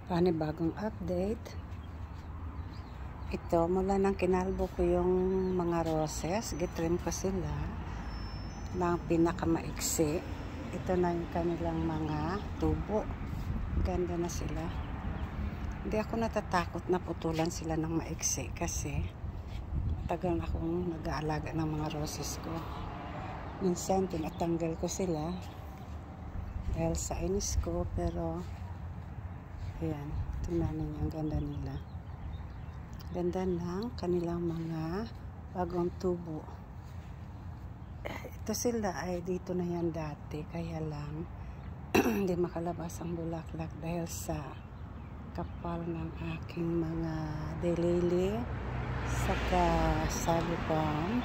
Panibagong update. Ito, mula nang kinalbo ko yung mga roses, gitrim ko sila ng pinakamaiksi. Ito na yung kanilang mga tubo. Ganda na sila. Hindi ako natatakot na putulan sila ng maiksi kasi tagal na akong nag-aalaga ng mga roses ko. Minsan tinatanggal ko sila dahil sa inis ko, pero ayan, tingnan ninyo, ang ganda nila. Ganda ng kanilang mga bagong tubo. Ito sila ay dito na yan dati, kaya lang hindi makalabas ang bulaklak dahil sa kapal ng aking mga daylily saka salupon.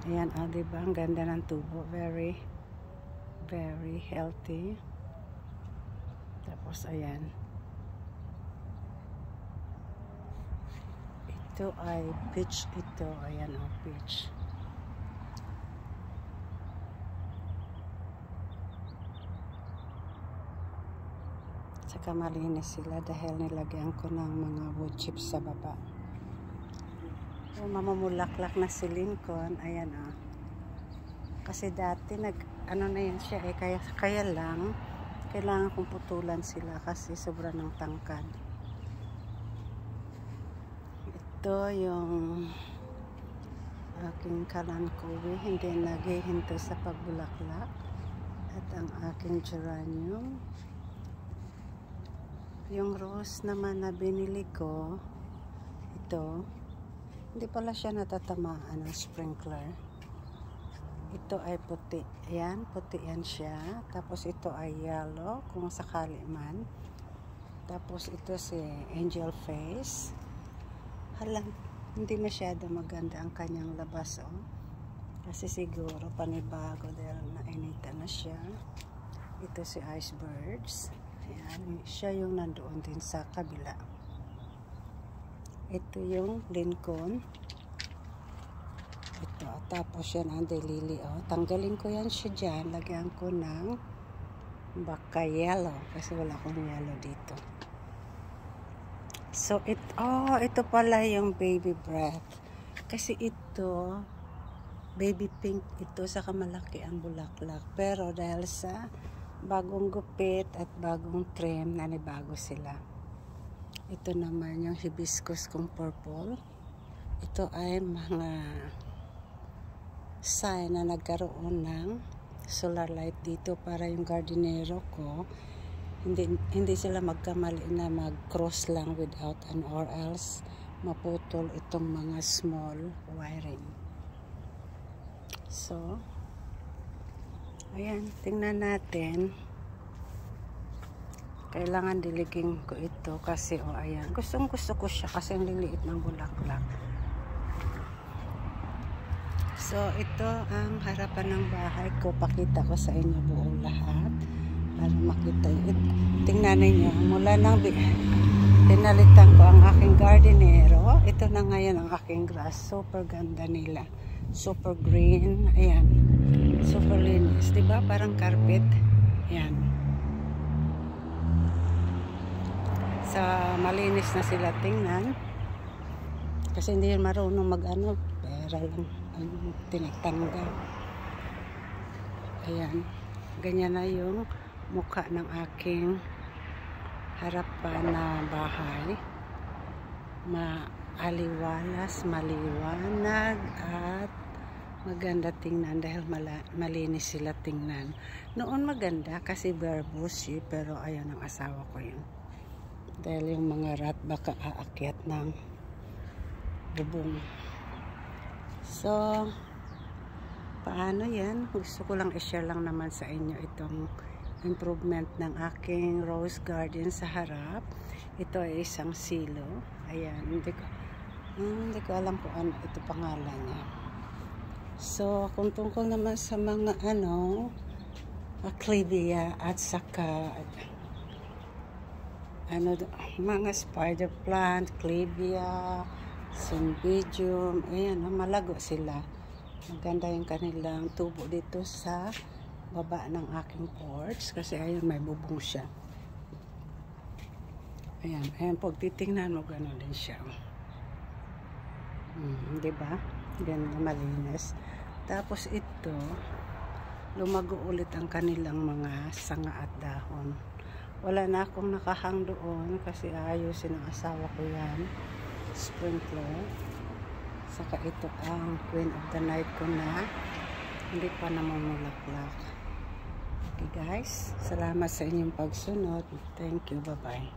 Ayan, diba? Ang ganda ng tubo. Very healthy. Tapos ayan, ito ay peach. Ito, ayan, peach. Saka malinis sila dahil nilagyan ko ng mga wood chips sa baba. Mamumulaklak na si Lincoln. Ayan, kasi dati ano na yan siya, kaya lang kailangan kong putulan sila kasi sobra ng tangkad. Ito yung aking kalankowi, hindi naghihinto sa pagbulaklak. At ang aking geranium. Yung rose naman na binili ko, ito, hindi pala siya natatamaan ng sprinkler. Ito ay puti. Ayan, puti yan siya. Tapos ito ay yellow, kung sakali man. Tapos ito si angel face. Halang, hindi masyado maganda ang kanyang labas, kasi siguro panibago dahil nainitan na siya. Ito si icebergs. Ayan, siya yung nandoon din sa kabila. Ito yung Lincoln. Ito, tapos yan ang daylily. Tanggalin ko yan siya dyan. Lagyan ko ng baka yellow kasi wala akong yellow dito. So, ito pala yung baby breath. Kasi ito, baby pink ito, saka malaki ang bulaklak. Pero dahil sa bagong gupit at bagong trim, nanibago sila. Ito naman yung hibiscus kong purple. Ito ay mga sign na nagkaroon ng solar light dito para yung gardenero ko hindi sila magkamali na mag-cross lang without an or else maputol itong mga small wiring. So, ayan, tingnan natin. Kailangan diligin ko ito kasi ayan, gustong gusto ko siya kasi ang liliit ng bulaklak. So, ito ang harapan ng bahay ko. Pakita ko sa inyo buo lahat para makita yun. Tingnan ninyo, mula nang pinalitan ko ang aking gardenero, ito na ngayon ang aking grass. Super ganda nila. Super green. Ayan. Super linis. Diba? Parang carpet. Ayan. So, malinis na sila tingnan. Kasi hindi yun marunong mag-ano. Pera lang ang tinatanggal. Ayan. Ganyan na yung mukha ng aking harapan na bahay. Maaliwalas, maliwanag at maganda tingnan dahil malinis sila tingnan. Noon maganda kasi bare bushy, pero ayan ang asawa ko yun. Dahil yung mga rat baka aakyat ng bubong. So, paano yan? Gusto ko lang i-share lang naman sa inyo itong improvement ng aking rose garden sa harap. Ito ay isang silo. Ayan, hindi ko alam kung ano ito pangalan niya. So, kung tungkol naman sa mga aclivia at saka mga spider plant, clivia, cymbidium, ayan, malago sila. Maganda yung kanilang tubo dito sa baba ng aking porch kasi ayun, may bubong siya. Ayan, ayan, pag titingnan mo, gano'n din siya. Diba? Ganda, malinis. Tapos ito, lumago ulit ang kanilang mga sanga at dahon. Wala na akong nakahang doon kasi ayusin ng asawa ko yan. Sprinkler. Saka ito ang Queen of the Night ko na hindi pa namumulaklak. Okay guys, salamat sa inyong pagsunod. Thank you, bye-bye.